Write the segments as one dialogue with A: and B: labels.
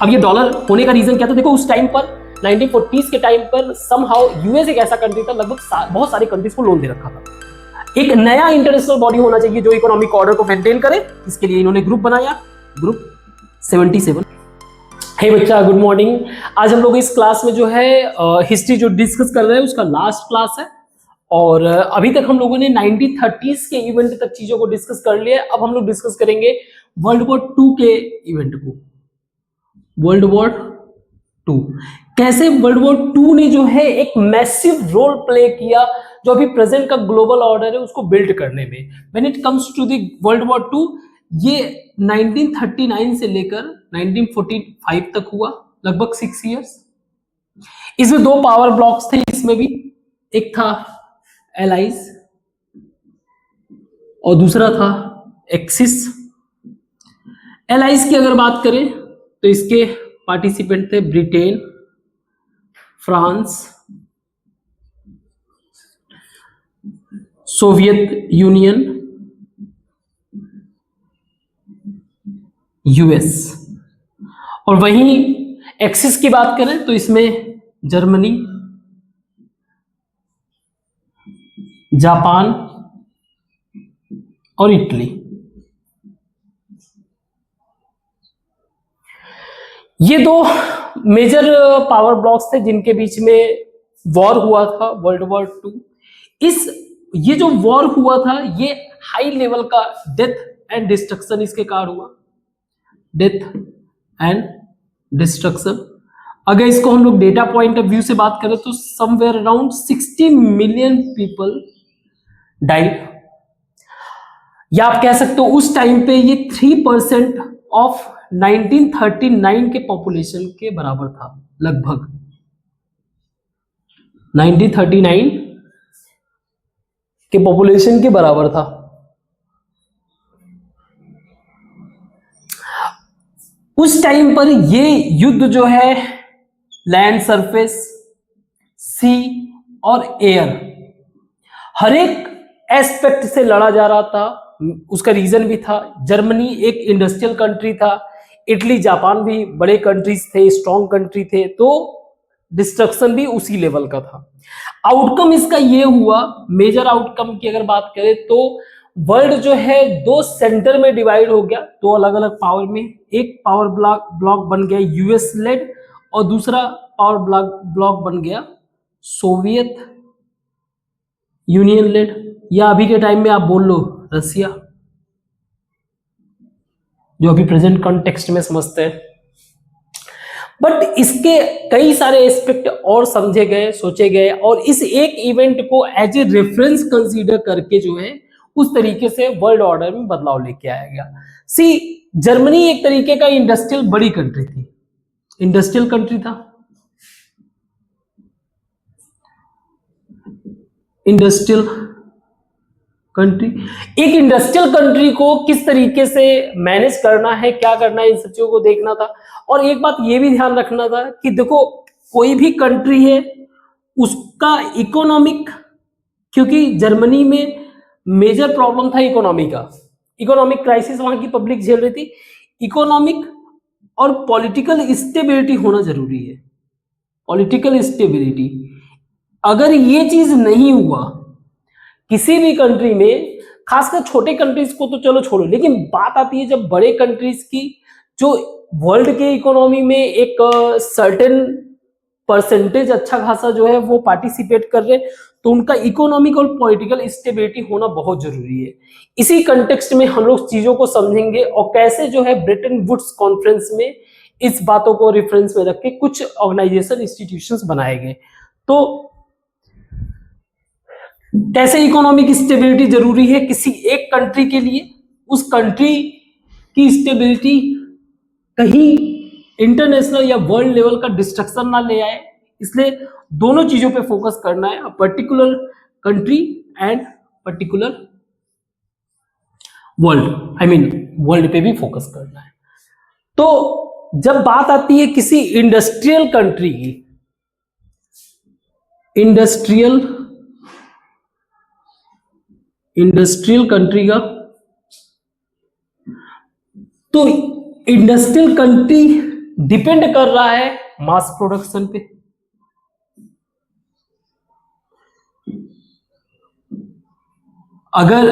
A: अब ये डॉलर होने का रीजन क्या था? देखो उस टाइम पर 1940s के टाइम पर समहाउ यूएस एक ऐसा कंट्री था, लगभग बहुत सारे कंट्रीज को लोन दे रखा था। एक नया इंटरनेशनल बॉडी होना चाहिए जो इकोनॉमिक ऑर्डर को मेंटेन करे, इसके लिए इन्होंने ग्रुप बनाया, ग्रुप 77। हे बच्चा, गुड मॉर्निंग। आज हम लोग इस क्लास में जो है हिस्ट्री जो डिस्कस कर रहे हैं उसका लास्ट क्लास है, और अभी तक हम लोगों ने 1930s के इवेंट तक चीजों को डिस्कस कर लिया। अब हम लोग डिस्कस करेंगे वर्ल्ड वॉर 2 के इवेंट को। वर्ल्ड वॉर 2 कैसे वर्ल्ड वॉर 2 ने जो है एक मैसिव रोल प्ले किया जो अभी प्रेजेंट का ग्लोबल ऑर्डर है उसको बिल्ड करने में। When it comes to the world war 2, ये 1939 से लेकर 1945 तक हुआ, लगभग 6 इयर्स। इसमें 2 पावर ब्लॉक्स थे, इसमें भी एक था एलाइज और दूसरा था एक्सिस। एलाइज की अगर बात करें तो इसके पार्टिसिपेंट थे Britain, France, Soviet union, US. और वहीं एक्सिस की बात करें तो इसमें जर्मनी, जापान और इटली। ये 2 मेजर पावर ब्लॉक्स थे जिनके बीच में वॉर हुआ था, वर्ल्ड वॉर 2। ये जो वॉर हुआ था ये हाई लेवल का डेथ एंड डिस्ट्रक्शन इसके कारण हुआ। डेथ एंड डिस्ट्रक्शन, अगर इसको हम लोग डेटा पॉइंट ऑफ व्यू से बात करें तो somewhere around 60 million people died, या आप कह सकते हो उस टाइम पे ये 3% ऑफ 1939 के पॉपुलेशन के बराबर था। लगभग 1939 के पॉपुलेशन के बराबर था। उस टाइम पर ये युद्ध जो है लैंड, सरफेस, सी और एयर, हर एक एस्पेक्ट से लड़ा जा रहा था। उसका रीजन भी था, जर्मनी एक इंडस्ट्रियल कंट्री था, इटली, जापान भी बड़े कंट्रीज थे, स्ट्रॉन्ग कंट्री थे, तो डिस्ट्रक्शन भी उसी लेवल का था। आउटकम इसका ये हुआ, मेजर आउटकम की अगर बात करें तो वर्ल्ड जो है 2 सेंटर में डिवाइड हो गया, 2 अलग अलग पावर में। एक पावर ब्लॉक बन गया यूएस लेड और दूसरा पावर ब्लॉक बन गया सोवियत यूनियन लेड, या अभी के टाइम में आप बोल लो रसिया, जो अभी प्रेजेंट कॉन्टेक्स्ट में समझते हैं। बट इसके कई सारे एस्पेक्ट और समझे गए, सोचे गए, और इस एक इवेंट को एज ए रेफरेंस कंसीडर करके जो है उस तरीके से वर्ल्ड ऑर्डर में बदलाव लेके आया गया। जर्मनी एक तरीके का इंडस्ट्रियल बड़ी कंट्री थी, इंडस्ट्रियल कंट्री था, इंडस्ट्रियल कंट्री। एक इंडस्ट्रियल कंट्री को किस तरीके से मैनेज करना है, क्या करना है, इन सब चीजों को देखना था। और एक बात ये भी ध्यान रखना था कि देखो कोई भी कंट्री है उसका इकोनॉमिक, क्योंकि जर्मनी में मेजर प्रॉब्लम था इकोनॉमी का, इकोनॉमिक क्राइसिस वहां की पब्लिक झेल रही थी। इकोनॉमिक और पॉलिटिकल स्टेबिलिटी होना जरूरी है। पॉलिटिकल स्टेबिलिटी, अगर ये चीज नहीं हुआ किसी भी कंट्री में, खासकर छोटे कंट्रीज को तो चलो छोड़ो, लेकिन बात आती है जब बड़े कंट्रीज की, जो वर्ल्ड के इकोनॉमी में एक सर्टेन परसेंटेज अच्छा खासा जो है वो पार्टिसिपेट कर रहे, तो उनका इकोनॉमिक और पॉलिटिकल स्टेबिलिटी होना बहुत जरूरी है। इसी कंटेक्स्ट में हम लोग चीजों को समझेंगे और कैसे जो है ब्रेटन वुड्स कॉन्फ्रेंस में इस बातों को रेफरेंस में रख के कुछ ऑर्गेनाइजेशन, इंस्टीट्यूशंस बनाए गए। तो कैसे इकोनॉमिक स्टेबिलिटी जरूरी है किसी एक कंट्री के लिए, उस कंट्री की स्टेबिलिटी कहीं इंटरनेशनल या वर्ल्ड लेवल का डिस्ट्रक्शन ना ले आए, इसलिए दोनों चीजों पे फोकस करना है, particular country and particular world, I mean world पे भी फोकस करना है। तो जब बात आती है किसी इंडस्ट्रियल कंट्री की, इंडस्ट्रियल कंट्री का, तो इंडस्ट्रियल कंट्री डिपेंड कर रहा है मास प्रोडक्शन पे। अगर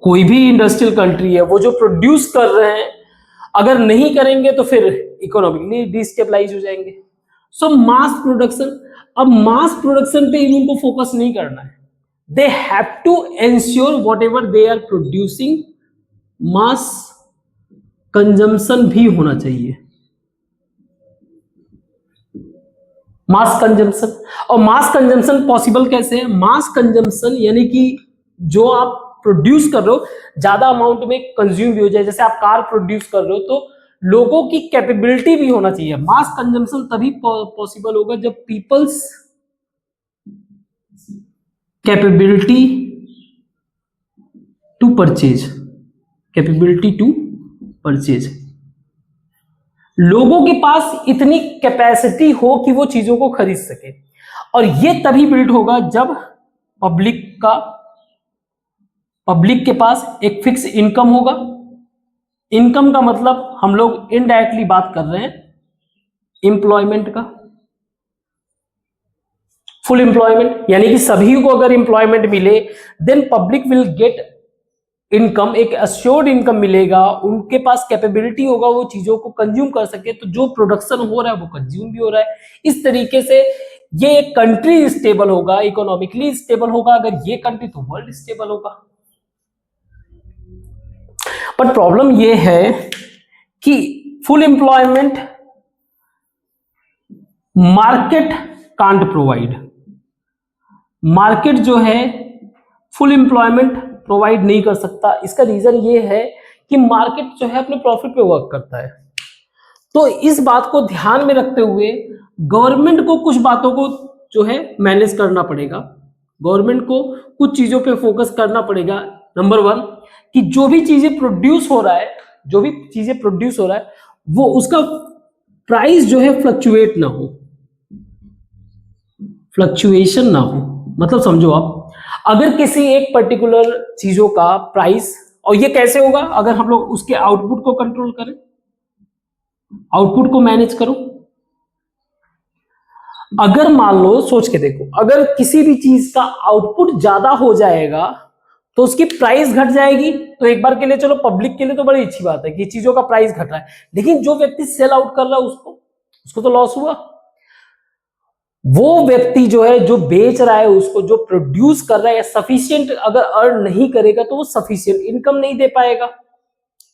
A: कोई भी इंडस्ट्रियल कंट्री है वो जो प्रोड्यूस कर रहे हैं अगर नहीं करेंगे तो फिर इकोनॉमिकली डिस्टेबलाइज हो जाएंगे। सो मास प्रोडक्शन, अब मास प्रोडक्शन पे इनको फोकस नहीं करना है, they have to ensure whatever they are producing mass consumption भी होना चाहिए, मास कंजम्पशन। और मास कंजम्पशन पॉसिबल कैसे है? मास कंजम्पशन यानी कि जो आप प्रोड्यूस कर रहे हो ज्यादा अमाउंट में कंज्यूम भी हो जाए, जैसे आप कार प्रोड्यूस कर रहे हो तो लोगों की कैपेबिलिटी भी होना चाहिए। मास कंजम्पशन तभी पॉसिबल होगा जब people's capability to purchase, capability to purchase, लोगों के पास इतनी कैपेसिटी हो कि वो चीजों को खरीद सके। और ये तभी बिल्ड होगा जब पब्लिक के पास एक फिक्स इनकम होगा। इनकम का मतलब हम लोग इनडायरेक्टली बात कर रहे हैं एम्प्लॉयमेंट का, फुल एम्प्लॉयमेंट, यानी कि सभी को अगर एम्प्लॉयमेंट मिले then public will get income, एक अश्योर्ड इनकम मिलेगा, उनके पास कैपेबिलिटी होगा वो चीजों को कंज्यूम कर सके, तो जो प्रोडक्शन हो रहा है वो कंज्यूम भी हो रहा है। इस तरीके से ये एक कंट्री स्टेबल होगा, इकोनॉमिकली स्टेबल होगा। अगर ये कंट्री तो वर्ल्ड स्टेबल होगा। बट प्रॉब्लम ये है कि full employment market can't provide, market जो है फुल एम्प्लॉयमेंट प्रोवाइड नहीं कर सकता। इसका रीजन ये है कि मार्केट जो है अपने प्रॉफिट पे वर्क करता है। तो इस बात को ध्यान में रखते हुए गवर्नमेंट को कुछ बातों को जो है मैनेज करना पड़ेगा, गवर्नमेंट को कुछ चीजों पे फोकस करना पड़ेगा। नंबर वन कि जो भी चीजें प्रोड्यूस हो रहा है, वो उसका प्राइस जो है फ्लक्चुएट ना हो, फ्लक्चुएशन ना हो। मतलब समझो आप, अगर किसी एक पर्टिकुलर चीजों का प्राइस, और ये कैसे होगा? अगर हम लोग उसके आउटपुट को कंट्रोल करें, आउटपुट को मैनेज करो। अगर मान लो, सोच के देखो, अगर किसी भी चीज का आउटपुट ज्यादा हो जाएगा तो उसकी प्राइस घट जाएगी। तो एक बार के लिए चलो पब्लिक के लिए तो बड़ी अच्छी बात है कि चीजों का प्राइस घट रहा है, लेकिन जो व्यक्ति सेल आउट कर रहा है उसको तो लॉस हुआ। वो व्यक्ति जो है, जो बेच रहा है, उसको जो प्रोड्यूस कर रहा है, सफिशिएंट अगर अर्न नहीं करेगा तो वो सफिशिएंट इनकम नहीं दे पाएगा।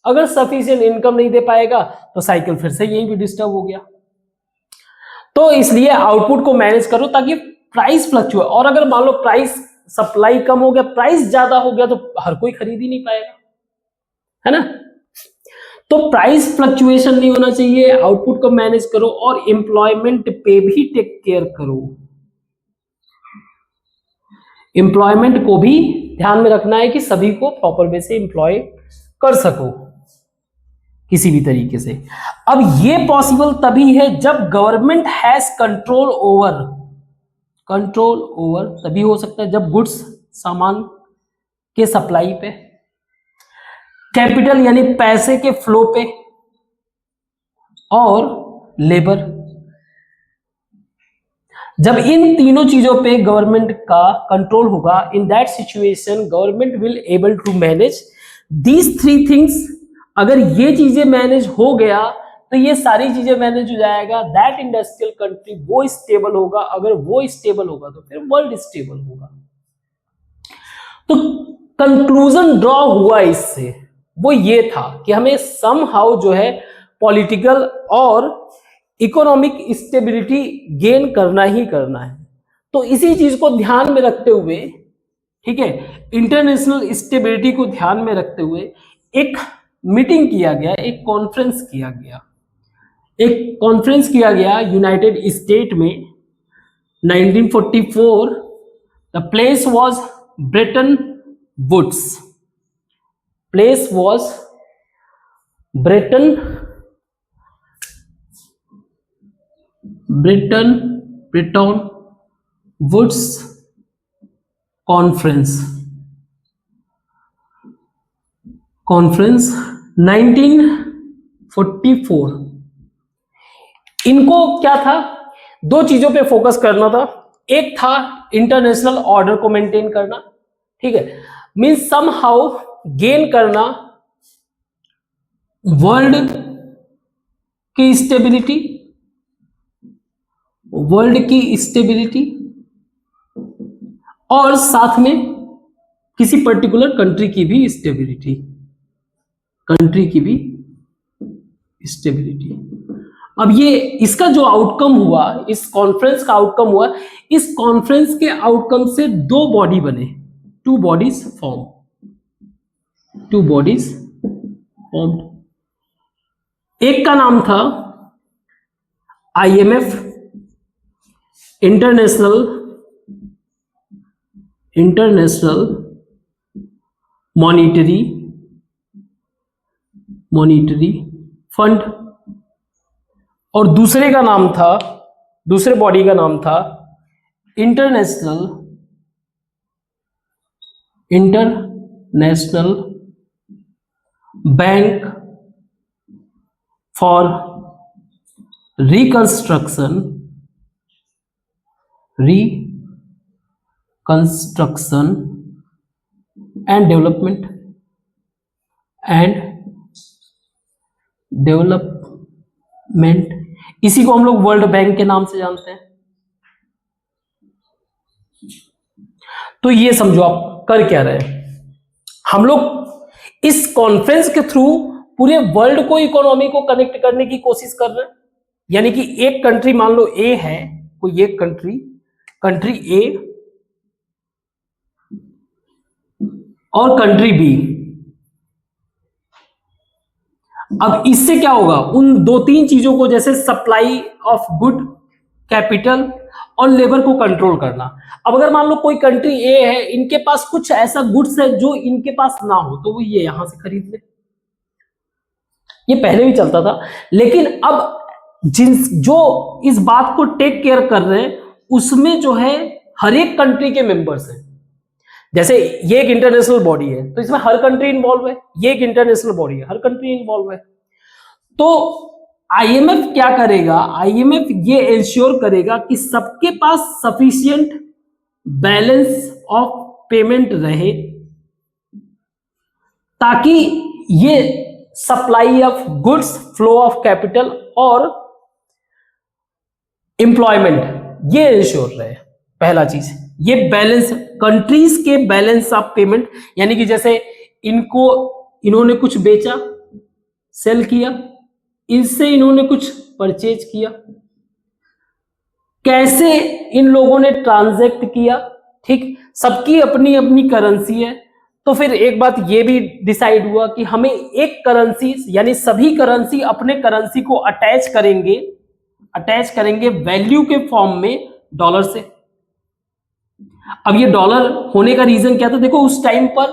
A: अगर सफिशिएंट इनकम नहीं दे पाएगा तो साइकिल फिर से यहीं भी डिस्टर्ब हो गया। तो इसलिए आउटपुट को मैनेज करो ताकि प्राइस फ्लक्चुएट। और अगर मान लो प्राइस, सप्लाई कम हो गया, प्राइस ज्यादा हो गया, तो हर कोई खरीद ही नहीं पाएगा, है ना। तो प्राइस फ्लक्चुएशन नहीं होना चाहिए, आउटपुट को मैनेज करो और एम्प्लॉयमेंट पे भी टेक केयर करो। एम्प्लॉयमेंट को भी ध्यान में रखना है कि सभी को प्रॉपर वे से एम्प्लॉय कर सको किसी भी तरीके से। अब ये पॉसिबल तभी है जब गवर्नमेंट हैज कंट्रोल ओवर तभी हो सकता है जब गुड्स, सामान के सप्लाई पे, कैपिटल यानी पैसे के फ्लो पे, और लेबर, जब इन तीनों चीजों पे गवर्नमेंट का कंट्रोल होगा, in that situation government will able to manage these three things. अगर ये चीजें मैनेज हो गया तो ये सारी चीजें मैनेज हो जाएगा, दैट इंडस्ट्रियल कंट्री वो स्टेबल होगा। अगर वो स्टेबल होगा तो फिर वर्ल्ड स्टेबल होगा। तो कंक्लूजन ड्रॉ हुआ इससे, वो ये था कि हमें समहाउ जो है पॉलिटिकल और इकोनॉमिक स्टेबिलिटी गेन करना ही करना है। तो इसी चीज को ध्यान में रखते हुए, ठीक है, इंटरनेशनल स्टेबिलिटी को ध्यान में रखते हुए एक मीटिंग किया गया, एक कॉन्फ्रेंस किया गया यूनाइटेड स्टेट में 1944। The place was Bretton Woods, place was Bretton Woods conference 1944। इनको क्या था, दो चीजों पे फोकस करना था। एक था इंटरनेशनल ऑर्डर को मेंटेन करना, ठीक है, मींस सम हाउ गेन करना वर्ल्ड की स्टेबिलिटी, वर्ल्ड की स्टेबिलिटी, और साथ में किसी पर्टिकुलर कंट्री की भी स्टेबिलिटी, कंट्री की भी स्टेबिलिटी। अब ये इसका जो आउटकम हुआ, इस कॉन्फ्रेंस का आउटकम हुआ, इस कॉन्फ्रेंस के आउटकम से दो बॉडी बने, two bodies form, two bodies formed. एक का नाम था आईएमएफ, इंटरनेशनल मॉनिटरी फंड, और दूसरे का नाम था, दूसरे बॉडी का नाम था international bank for reconstruction and development, इसी को हम लोग वर्ल्ड बैंक के नाम से जानते हैं। तो ये समझो आप कर क्या रहे हैं, हम लोग इस कॉन्फ्रेंस के थ्रू पूरे वर्ल्ड को, इकोनॉमी को कनेक्ट करने की कोशिश कर रहे हैं। यानी कि एक कंट्री, मान लो ए है, कोई एक कंट्री ए और कंट्री बी। अब इससे क्या होगा, उन दो तीन चीजों को, जैसे सप्लाई ऑफ गुड, कैपिटल और लेबर को कंट्रोल करना। अब अगर मान लो कोई कंट्री ए है, इनके पास कुछ ऐसा गुड्स है जो इनके पास ना हो, तो वो ये यहां से खरीद ले। ये पहले भी चलता था, लेकिन अब जो इस बात को टेक केयर कर रहे हैं, उसमें जो है हर एक कंट्री के मेंबर्स हैं। जैसे ये एक इंटरनेशनल बॉडी है, तो इसमें हर कंट्री इन्वॉल्व है। ये एक इंटरनेशनल बॉडी है, हर कंट्री इन्वॉल्व है। तो आईएमएफ क्या करेगा, आईएमएफ ये इंश्योर करेगा कि सबके पास सफिशिएंट बैलेंस ऑफ पेमेंट रहे, ताकि ये supply of goods, flow of capital और एम्प्लॉयमेंट ये इंश्योर रहे। पहला चीज ये बैलेंस, कंट्रीज के बैलेंस ऑफ पेमेंट, यानी कि जैसे इन्होंने कुछ बेचा, सेल किया, इससे इन्होंने कुछ परचेज किया, कैसे इन लोगों ने ट्रांजैक्ट किया, ठीक, सबकी अपनी अपनी करेंसी है। तो फिर एक बात ये भी डिसाइड हुआ कि हमें एक करेंसी, यानी सभी करेंसी अपने करेंसी को अटैच करेंगे वैल्यू के फॉर्म में डॉलर से। अब ये डॉलर होने का रीजन क्या था, देखो उस टाइम पर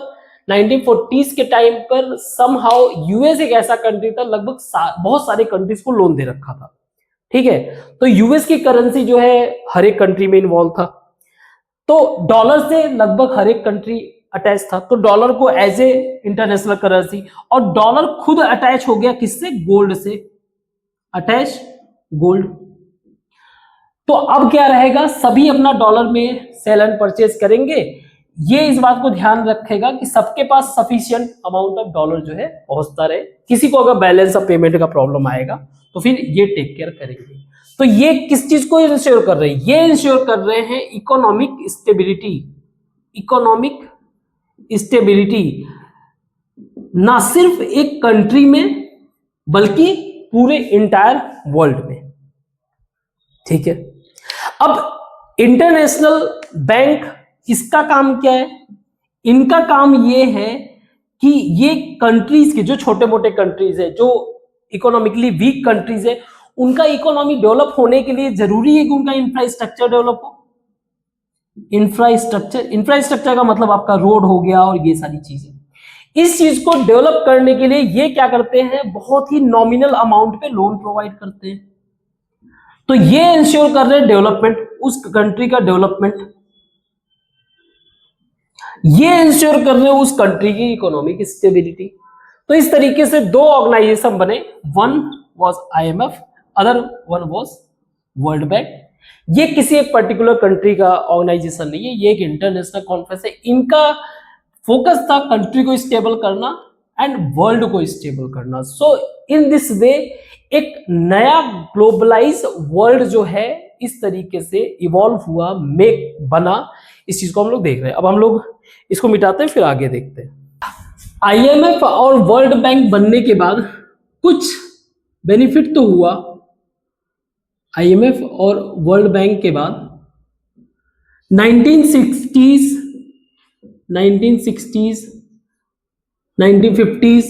A: 1940s के टाइम पर समहाउ यूएस एक ऐसा कंट्री था, लगभग बहुत सारे कंट्रीज को लोन दे रखा था, ठीक है। तो यूएस की करेंसी जो है हर एक कंट्री में इन्वॉल्व था, तो डॉलर से लगभग हर एक कंट्री अटैच था। तो डॉलर को एज ए इंटरनेशनल करेंसी, और डॉलर खुद अटैच हो गया किससे, गोल्ड से, अटैच गोल्ड। तो अब क्या रहेगा, सभी अपना डॉलर में सेल एंड परचेज करेंगे। ये इस बात को ध्यान रखेगा कि सबके पास सफिशिएंट अमाउंट ऑफ डॉलर जो है पहुंचता रहे। किसी को अगर बैलेंस ऑफ पेमेंट का प्रॉब्लम आएगा तो फिर ये टेक केयर करेंगे। तो ये किस चीज को इंश्योर कर रहे हैं, ये इंश्योर कर रहे हैं इकोनॉमिक स्टेबिलिटी, ना सिर्फ एक कंट्री में बल्कि पूरे इंटायर वर्ल्ड में, ठीक है। अब इंटरनेशनल बैंक, इसका काम क्या है, इनका काम ये है कि ये कंट्रीज के, जो छोटे मोटे कंट्रीज है, जो इकोनॉमिकली वीक कंट्रीज है, उनका इकोनॉमी डेवलप होने के लिए जरूरी है कि उनका इंफ्रास्ट्रक्चर डेवलप हो। इंफ्रास्ट्रक्चर का मतलब आपका रोड हो गया और ये सारी चीजें। इस चीज को डेवलप करने के लिए ये क्या करते हैं, बहुत ही नॉमिनल अमाउंट पे लोन प्रोवाइड करते हैं। तो ये इंश्योर कर रहे हैं डेवलपमेंट, उस कंट्री का डेवलपमेंट, ये इंश्योर कर रहे हैं उस कंट्री की इकोनॉमिक स्टेबिलिटी। तो इस तरीके से दो ऑर्गेनाइजेशन बने, one was IMF, other one was world bank. ये किसी एक पर्टिकुलर कंट्री का ऑर्गेनाइजेशन नहीं है, ये एक इंटरनेशनल कॉन्फ्रेंस है। इनका फोकस था कंट्री को स्टेबल करना एंड वर्ल्ड को स्टेबल करना। सो इन दिस वे एक नया ग्लोबलाइज वर्ल्ड जो है इस तरीके से इवॉल्व हुआ, मेक बना। इस चीज को हम लोग देख रहे हैं। अब हम लोग इसको मिटाते हैं, फिर आगे देखते हैं। आईएमएफ और वर्ल्ड बैंक बनने के बाद कुछ बेनिफिट तो हुआ। आईएमएफ और वर्ल्ड बैंक के बाद 1960s, 1950s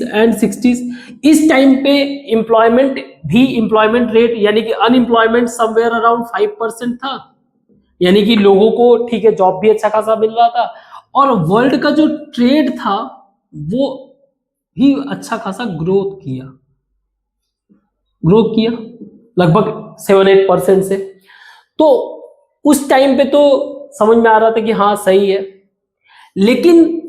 A: एंड 60s इस टाइम पे एम्प्लॉयमेंट रेट यानी कि अनएम्प्लॉयमेंट समवेयर अराउंड 5% था, यानी कि लोगों को ठीक है जॉब भी अच्छा खासा मिल रहा था, और वर्ल्ड का जो ट्रेड था वो भी अच्छा खासा ग्रोथ किया लगभग 7-8% से। तो उस टाइम पे तो समझ में आ रहा था कि हाँ सही है, लेकिन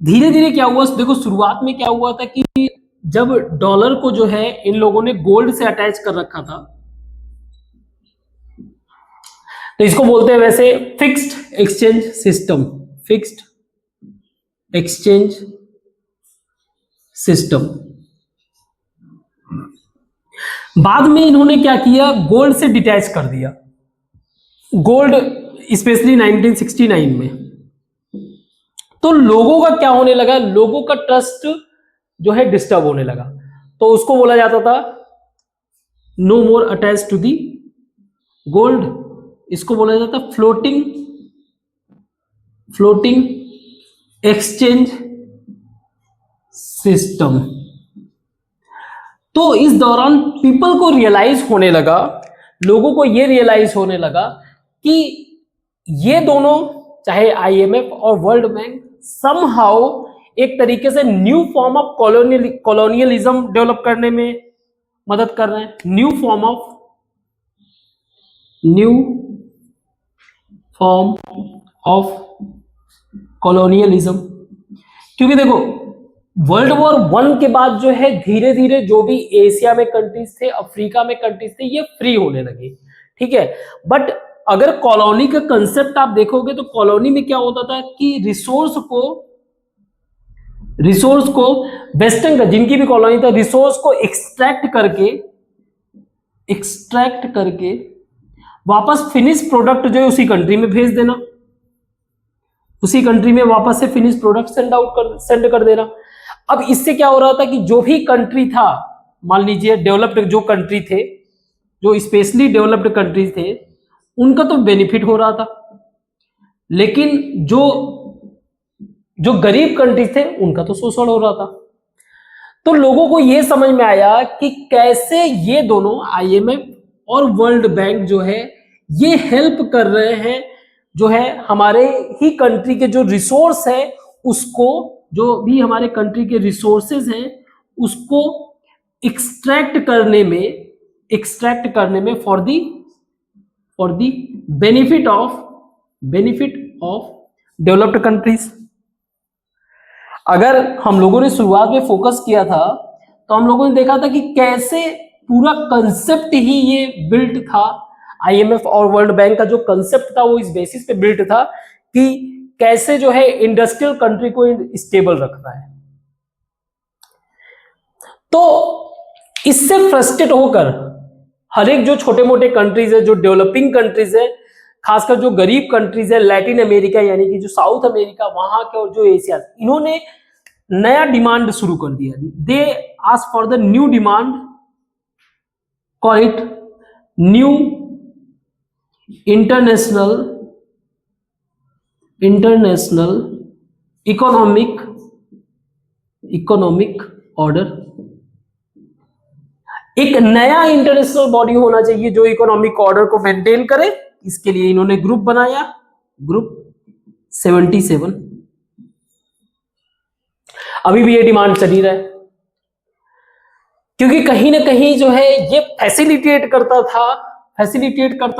A: धीरे धीरे क्या हुआ, देखो शुरुआत में क्या हुआ था कि जब डॉलर को जो है इन लोगों ने गोल्ड से अटैच कर रखा था, तो इसको बोलते हैं वैसे फिक्स्ड एक्सचेंज सिस्टम। बाद में इन्होंने क्या किया, गोल्ड से डिटैच कर दिया, गोल्ड स्पेशली 1969 में। तो लोगों का क्या होने लगा, लोगों का ट्रस्ट जो है डिस्टर्ब होने लगा। तो उसको बोला जाता था no more attach to the gold, इसको बोला जाता फ्लोटिंग एक्सचेंज सिस्टम। तो इस दौरान पीपल को रियलाइज होने लगा, लोगों को यह रियलाइज होने लगा कि ये दोनों चाहे आईएमएफ और वर्ल्ड बैंक समहाउ एक तरीके से new form of colonialism develop करने में मदद कर रहे हैं, न्यू फॉर्म ऑफ कॉलोनियलिज्म। क्योंकि देखो वर्ल्ड वॉर 1 के बाद जो है धीरे धीरे जो भी एशिया में कंट्रीज थे, अफ्रीका में कंट्रीज थे, ये फ्री होने लगे, ठीक है। बट अगर कॉलोनी का कंसेप्ट आप देखोगे तो कॉलोनी में क्या होता था कि रिसोर्स को वेस्टर्न का जिनकी भी कॉलोनी था, रिसोर्स को एक्सट्रैक्ट करके वापस फिनिश प्रोडक्ट जो है उसी कंट्री में भेज देना, उसी कंट्री में वापस से फिनिश प्रोडक्ट सेंड कर देना। अब इससे क्या हो रहा था कि जो भी कंट्री था, मान लीजिए डेवलप्ड जो कंट्री थे, जो स्पेशली डेवलप्ड कंट्री थे, उनका तो बेनिफिट हो रहा था, लेकिन जो गरीब कंट्रीज थे उनका तो शोषण हो रहा था। तो लोगों को यह समझ में आया कि कैसे ये दोनों आईएमएफ और वर्ल्ड बैंक जो है ये हेल्प कर रहे हैं, जो है हमारे ही कंट्री के जो रिसोर्स है उसको, जो भी हमारे कंट्री के रिसोर्सेज हैं उसको एक्सट्रैक्ट करने में for the benefit of developed countries. अगर हम लोगों ने शुरुआत में फोकस किया था तो हम लोगों ने देखा था कि कैसे पूरा कंसेप्ट ही ये बिल्ट था, आईएमएफ और वर्ल्ड बैंक का जो कंसेप्ट था वो इस बेसिस पे बिल्ट था कि कैसे जो है इंडस्ट्रियल कंट्री को स्टेबल रखना है। तो इससे फ्रस्ट्रेट होकर हर एक जो छोटे मोटे कंट्रीज है, जो डेवलपिंग कंट्रीज है, खासकर जो गरीब कंट्रीज है, लैटिन अमेरिका यानी कि जो साउथ अमेरिका वहां के और जो एशिया, इन्होंने नया डिमांड शुरू कर दिया। They ask for the new demand, call it new international economic order. एक नया इंटरनेशनल बॉडी होना चाहिए जो इकोनॉमिक ऑर्डर को मेंटेन करे। इसके लिए इन्होंने ग्रुप बनाया, ग्रुप 77। अभी भी ये डिमांड चली रहा है, क्योंकि कहीं ना कहीं जो है ये फैसिलिटेट करता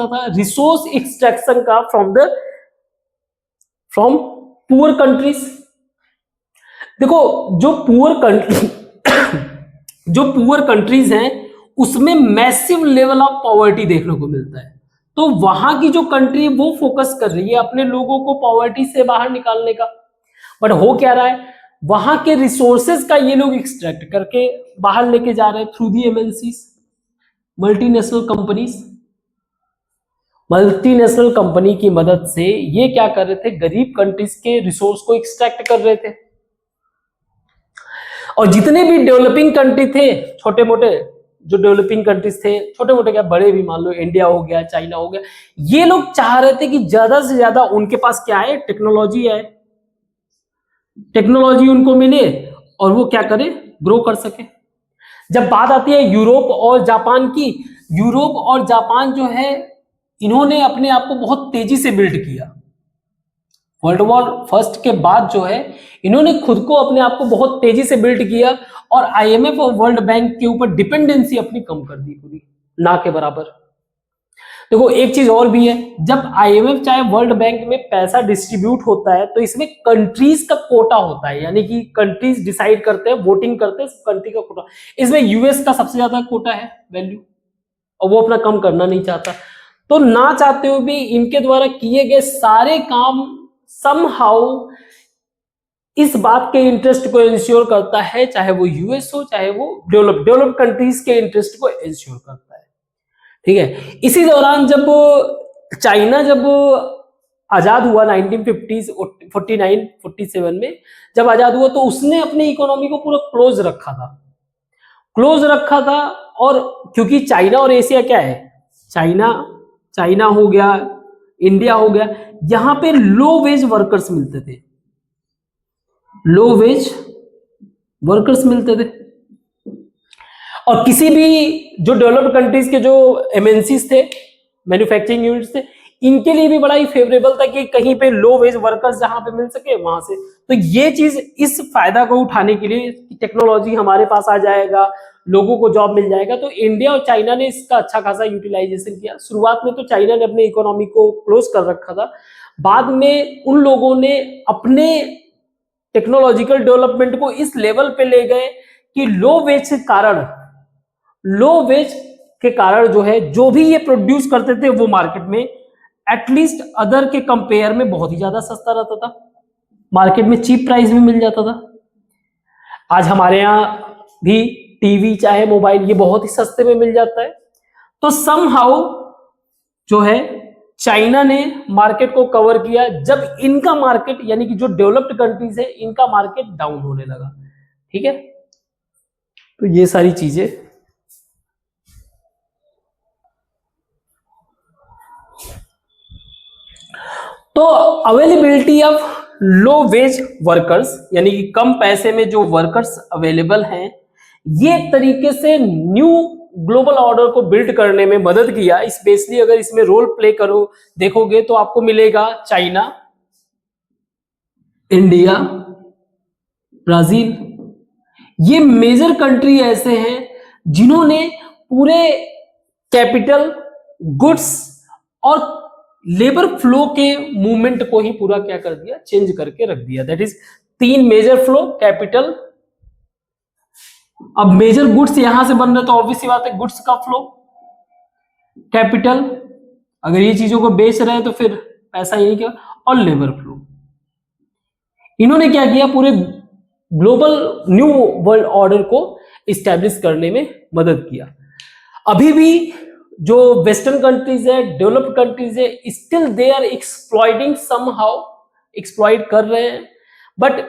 A: था रिसोर्स एक्सट्रैक्शन का फ्रॉम पुअर कंट्रीज। देखो जो पुअर कंट्रीज हैं उसमें मैसिव लेवल ऑफ पॉवर्टी देखने को मिलता है। तो वहां की जो कंट्री वो फोकस कर रही है अपने लोगों को पॉवर्टी से बाहर निकालने का, बट हो क्या रहा है, वहां के रिसोर्सेज का ये लोग एक्सट्रैक्ट करके बाहर लेके जा रहे हैं through the MNCs, multinational companies. Multinational company की मदद से ये क्या कर रहे थे, गरीब कंट्रीज के रिसोर्स को एक्सट्रैक्ट कर रहे थे। और जितने भी डेवलपिंग कंट्री थे, छोटे मोटे जो डेवलपिंग कंट्रीज थे, छोटे मोटे क्या बड़े भी, मान लो इंडिया हो गया, चाइना हो गया, ये लोग चाह रहे थे कि ज्यादा से ज्यादा उनके पास क्या है, टेक्नोलॉजी है, टेक्नोलॉजी उनको मिले और वो क्या करे, ग्रो कर सके। जब बात आती है यूरोप और जापान की, यूरोप और जापान जो है इन्होंने अपने आप को बहुत तेजी से बिल्ड किया। वर्ल्ड वॉर फर्स्ट के बाद जो है इन्होंने खुद को अपने आप को बहुत तेजी से बिल्ड किया और आईएमएफ और वर्ल्ड बैंक के ऊपर डिपेंडेंसी अपनी कम कर दी पूरी, ना के बराबर। देखो एक चीज और भी है, जब आईएमएफ चाहे वर्ल्ड बैंक में पैसा डिस्ट्रीब्यूट होता है तो इसमें कंट्रीज का कोटा होता है, यानी कि कंट्रीज डिसाइड करते हैं, वोटिंग करते हैं कंट्री का कोटा। इसमें यूएस का सबसे ज्यादा कोटा है वैल्यू, और वो अपना कम करना नहीं चाहता। तो ना चाहते हुए भी इनके द्वारा किए गए सारे काम समहाउ इस बात के इंटरेस्ट को इंश्योर करता है, चाहे वो यूएस हो चाहे वो डेवलप कंट्रीज के इंटरेस्ट को इंश्योर करता है। ठीक है, इसी दौरान जब चाइना जब आजाद हुआ 1950 49 47 में जब आजाद हुआ, तो उसने अपनी इकोनॉमी को पूरा क्लोज रखा था। और क्योंकि चाइना और एशिया क्या है, चाइना हो गया, इंडिया हो गया, यहां पे लो वेज वर्कर्स मिलते थे, और किसी भी जो डेवलप्ड कंट्रीज के जो एमएनसीज थे, मैन्युफैक्चरिंग यूनिट्स थे, इनके लिए भी बड़ा ही फेवरेबल था कि कहीं पे लो वेज वर्कर्स जहां पे मिल सके वहां से। तो ये चीज, इस फायदा को उठाने के लिए टेक्नोलॉजी हमारे पास आ जाएगा, लोगों को जॉब मिल जाएगा, तो इंडिया और चाइना ने इसका अच्छा खासा यूटिलाइजेशन किया। शुरुआत में तो चाइना ने अपने इकोनॉमी को क्लोज कर रखा था, बाद में उन लोगों ने अपने टेक्नोलॉजिकल डेवलपमेंट को इस लेवल पे ले गए कि लो वेज के कारण जो है, जो भी ये प्रोड्यूस करते थे वो मार्केट में एटलीस्ट अदर के कंपेयर में बहुत ही ज्यादा सस्ता रहता था, मार्केट में चीप प्राइस में मिल जाता था। आज हमारे यहाँ भी टीवी चाहे मोबाइल ये बहुत ही सस्ते में मिल जाता है। तो समहाउ जो है चाइना ने मार्केट को कवर किया, जब इनका मार्केट यानी कि जो डेवलप्ड कंट्रीज है इनका मार्केट डाउन होने लगा। ठीक है, तो ये सारी चीजें तो availability of low veg workers यानी कि कम पैसे में जो वर्कर्स अवेलेबल हैं, ये एक तरीके से न्यू ग्लोबल ऑर्डर को बिल्ड करने में मदद किया। स्पेशली अगर इसमें रोल प्ले करो देखोगे तो आपको मिलेगा चाइना, इंडिया, ब्राजील, ये मेजर कंट्री ऐसे हैं जिन्होंने पूरे कैपिटल, गुड्स और लेबर फ्लो के मूवमेंट को ही पूरा क्या कर दिया, चेंज करके रख दिया। That is 3 major flow, capital, अब मेजर गुड्स यहां से बन रहे तो ऑब्वियस सी बात है गुड्स का फ्लो, कैपिटल, अगर ये चीजों को बेच रहे हैं तो फिर पैसा यही क्या, और लेबर फ्लो। इन्होंने क्या किया, पूरे ग्लोबल न्यू वर्ल्ड ऑर्डर को इस्टेब्लिश करने में मदद किया। अभी भी जो वेस्टर्न कंट्रीज है, डेवलप्ड कंट्रीज है, still they are exploiting, somehow exploit कर रहे हैं। बट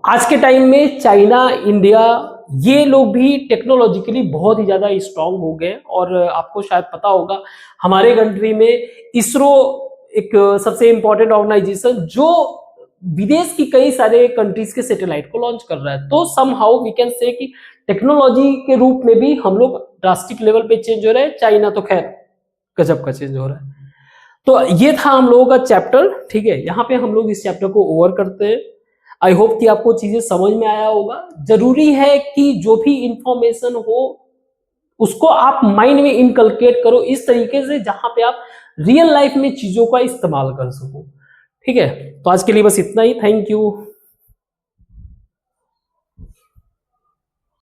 A: आज के टाइम में चाइना, इंडिया, ये लोग भी टेक्नोलॉजिकली बहुत ही ज्यादा स्ट्रांग हो गए। और आपको शायद पता होगा हमारे कंट्री में इसरो एक सबसे इंपॉर्टेंट ऑर्गेनाइजेशन जो विदेश की कई सारे कंट्रीज के सैटेलाइट को लॉन्च कर रहा है। तो समहाउ वी कैन से कि टेक्नोलॉजी के रूप में भी हम लोग ड्रास्टिक लेवल पे चेंज हो रहे हैं। चाइना तो खैर गजब का चेंज हो रहा है। तो ये था हम लोगों का चैप्टर। ठीक है, यहाँ पे हम लोग इस चैप्टर को ओवर करते हैं। आई होप कि आपको चीजें समझ में आया होगा। जरूरी है कि जो भी इंफॉर्मेशन हो उसको आप माइंड में इनकलकेट करो इस तरीके से जहां पे आप रियल लाइफ में चीजों का इस्तेमाल कर सको। ठीक है, तो आज के लिए बस इतना ही। Thank you.